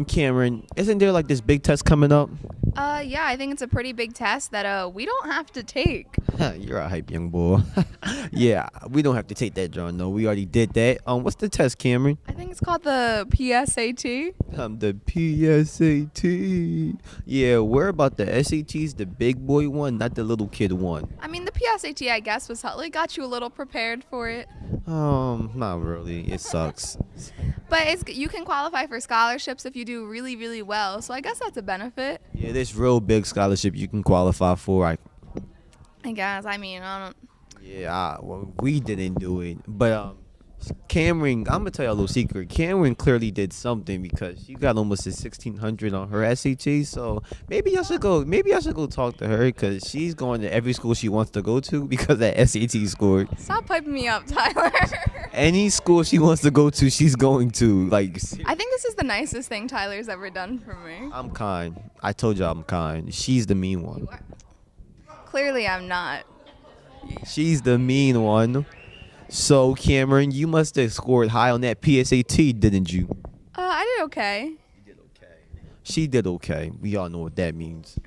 Cameron, isn't there like this big test coming up? Yeah, I think it's a pretty big test that we don't have to take. You're a hype young boy. Yeah, we don't have to take that, John. No, we already did that. What's the test, Cameron? I think it's called the PSAT. The PSAT. Yeah, we're about the SATs, the big boy one, not the little kid one. I mean, the PSAT, I guess, was helpful. It got you a little prepared for it. Not really. It sucks. But you can qualify for scholarships if you do really, really well. So I guess that's a benefit. Yeah, this real big scholarship you can qualify for. I guess. I mean, I don't. Yeah, well, we didn't do it, but Cameron, I'm gonna tell you a little secret. Cameron clearly did something because she got almost a 1600 on her SAT. So maybe I should go. Maybe I should go talk to her because she's going to every school she wants to go to because that SAT scored. Stop piping me up, Tyler. Any school she wants to go to, she's going to. Like, I think this is the nicest thing Tyler's ever done for me. I'm kind. I told you I'm kind. She's the mean one. Clearly, I'm not. She's the mean one. So, Cameron, you must have scored high on that PSAT, didn't you? I did okay. You did okay. She did okay. We all know what that means.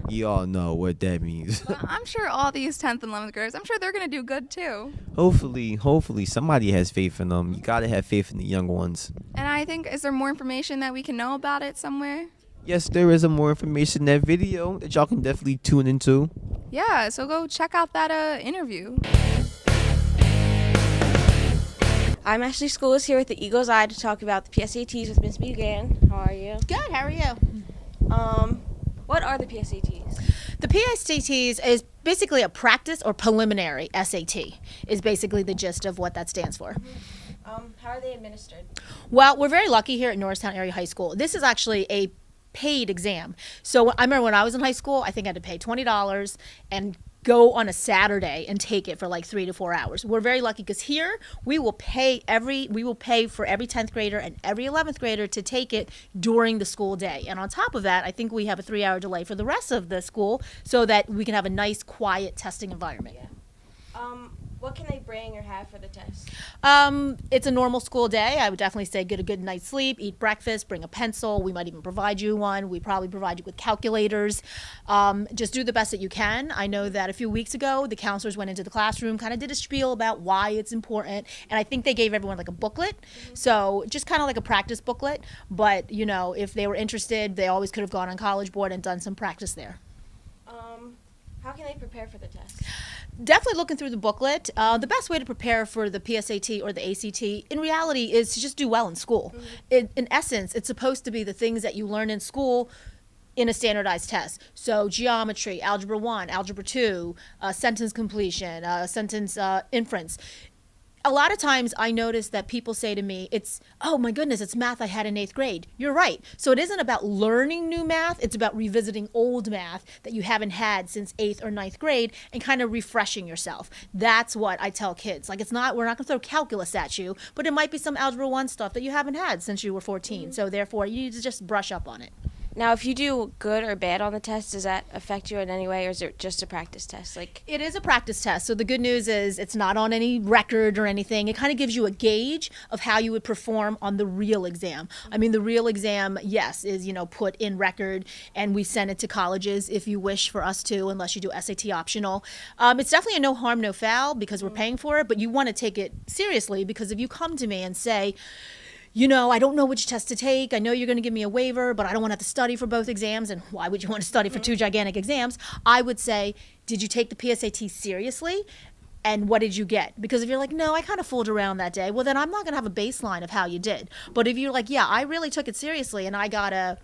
You all know what that means. Well, I'm sure all these 10th and 11th graders, I'm sure they're going to do good too. Hopefully somebody has faith in them. You got to have faith in the young ones. And I think, is there more information that we can know about it somewhere? Yes, there is more information in that video that y'all can definitely tune into. Yeah, so go check out that interview. I'm Ashley Schools here with the Eagle's Eye to talk about the PSATs with Ms. Bugan. How are you? Good, how are you? What are the PSATs? The PSATs is basically a practice or preliminary SAT is basically the gist of what that stands for. How are they administered? Well, we're very lucky here at Norristown Area High School. This is actually a paid exam. So I remember when I was in high school, I think I had to pay $20 and go on a Saturday and take it for like 3 to 4 hours. We're very lucky because here we will pay for every 10th grader and every 11th grader to take it during the school day. And on top of that, I think we have a 3-hour delay for the rest of the school so that we can have a nice, quiet testing environment. Yeah. What can they bring or have for the test? It's a normal school day. I would definitely say get a good night's sleep, eat breakfast, bring a pencil. We might even provide you one. We probably provide you with calculators. Just do the best that you can. I know that a few weeks ago, the counselors went into the classroom, kind of did a spiel about why it's important. And I think they gave everyone like a booklet. Mm-hmm. So just kind of like a practice booklet. But, you know, if they were interested, they always could have gone on College Board and done some practice there. How can they prepare for the test? Definitely looking through the booklet. The best way to prepare for the PSAT or the ACT in reality is to just do well in school. Mm-hmm. In essence, it's supposed to be the things that you learn in school in a standardized test. So geometry, algebra 1, algebra 2, sentence completion, sentence inference. A lot of times I notice that people say to me, oh my goodness, it's math I had in 8th grade. You're right. So it isn't about learning new math. It's about revisiting old math that you haven't had since 8th or 9th grade and kind of refreshing yourself. That's what I tell kids. Like we're not going to throw calculus at you, but it might be some algebra 1 stuff that you haven't had since you were 14. Mm-hmm. So therefore you need to just brush up on it. Now, if you do good or bad on the test, does that affect you in any way, or is it just a practice test? It is a practice test. So the good news is it's not on any record or anything. It kind of gives you a gauge of how you would perform on the real exam. I mean, the real exam, yes, is, put in record, and we send it to colleges if you wish for us to, unless you do SAT optional. It's definitely a no harm, no foul because we're paying for it, but you want to take it seriously because if you come to me and say, I don't know which test to take. I know you're going to give me a waiver, but I don't want to have to study for both exams. And why would you want to study for 2 gigantic exams? I would say, did you take the PSAT seriously? And what did you get? Because if you're like, no, I kind of fooled around that day, well, then I'm not going to have a baseline of how you did. But if you're like, yeah, I really took it seriously and I got a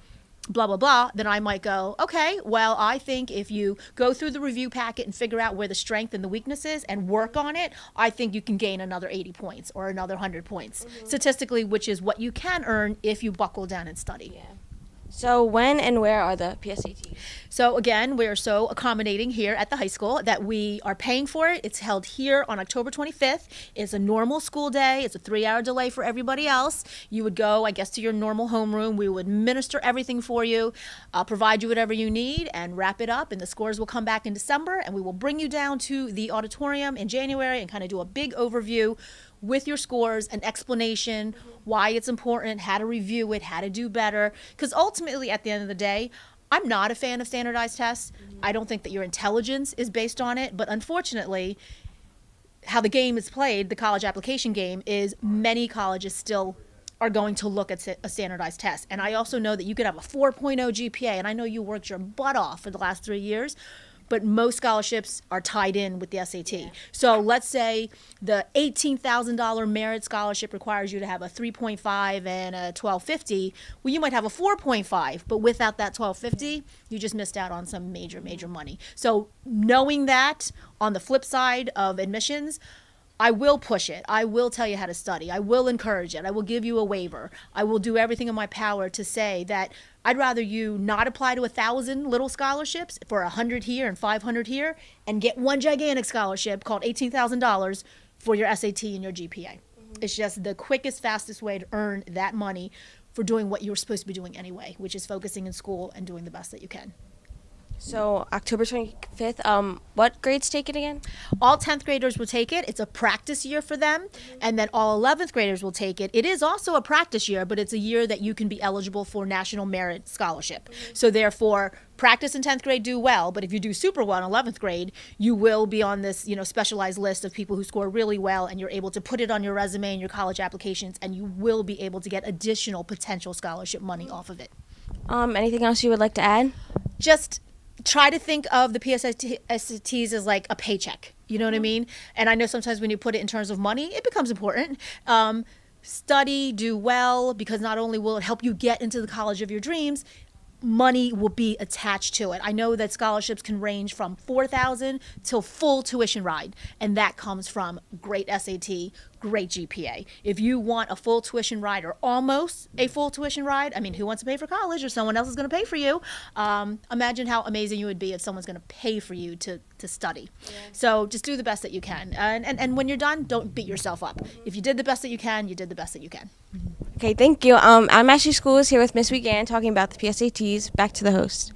blah, blah, blah, then I might go, okay, well, I think if you go through the review packet and figure out where the strength and the weakness is and work on it, I think you can gain another 80 points or another 100 points statistically, which is what you can earn if you buckle down and study. Yeah. So when and where are the PSATs? So again, we're so accommodating here at the high school that we are paying for it. It's held here on October 25th. It's a normal school day. It's a 3-hour delay for everybody else. You would go, I guess, to your normal homeroom. We would administer everything for you, provide you whatever you need, and wrap it up. And the scores will come back in December, and we will bring you down to the auditorium in January and kind of do a big overview with your scores, an explanation why it's important, how to review it, how to do better. Because ultimately, at the end of the day, I'm not a fan of standardized tests. I don't think that your intelligence is based on it. But unfortunately, how the game is played, the college application game, is many colleges still are going to look at a standardized test. And I also know that you could have a 4.0 GPA, and I know you worked your butt off for the last 3 years, but most scholarships are tied in with the SAT. So let's say the $18,000 merit scholarship requires you to have a 3.5 and a 1250. Well, you might have a 4.5, but without that 1250, you just missed out on some major, major money. So knowing that, on the flip side of admissions, I will push it. I will tell you how to study. I will encourage it. I will give you a waiver. I will do everything in my power to say that I'd rather you not apply to 1,000 little scholarships for 100 here and 500 here and get one gigantic scholarship called $18,000 for your SAT and your GPA. It's just the quickest, fastest way to earn that money for doing what you were supposed to be doing anyway, which is focusing in school and doing the best that you can. So October 25th, what grades take it again? All 10th graders will take it. It's a practice year for them. And then all 11th graders will take it. It is also a practice year, but it's a year that you can be eligible for National Merit Scholarship. So therefore, practice in 10th grade, do well. But if you do super well in 11th grade, you will be on this, specialized list of people who score really well, and you're able to put it on your resume and your college applications, and you will be able to get additional potential scholarship money off of it. Anything else you would like to add? Just try to think of the PSATs as like a paycheck. You know what I mean? And I know sometimes when you put it in terms of money, it becomes important. Study, do well, because not only will it help you get into the college of your dreams, money will be attached to it. I know that scholarships can range from $4,000 till full tuition ride, and that comes from great SAT, great GPA. If you want a full tuition ride or almost a full tuition ride, I mean, who wants to pay for college or someone else is going to pay for you? Imagine how amazing you would be if someone's going to pay for you to study. Yeah. So just do the best that you can. And when you're done, don't beat yourself up. If you did the best that you can, you did the best that you can. Okay, thank you. I'm Ashley Schools here with Miss Weegan talking about the PSATs. Back to the host.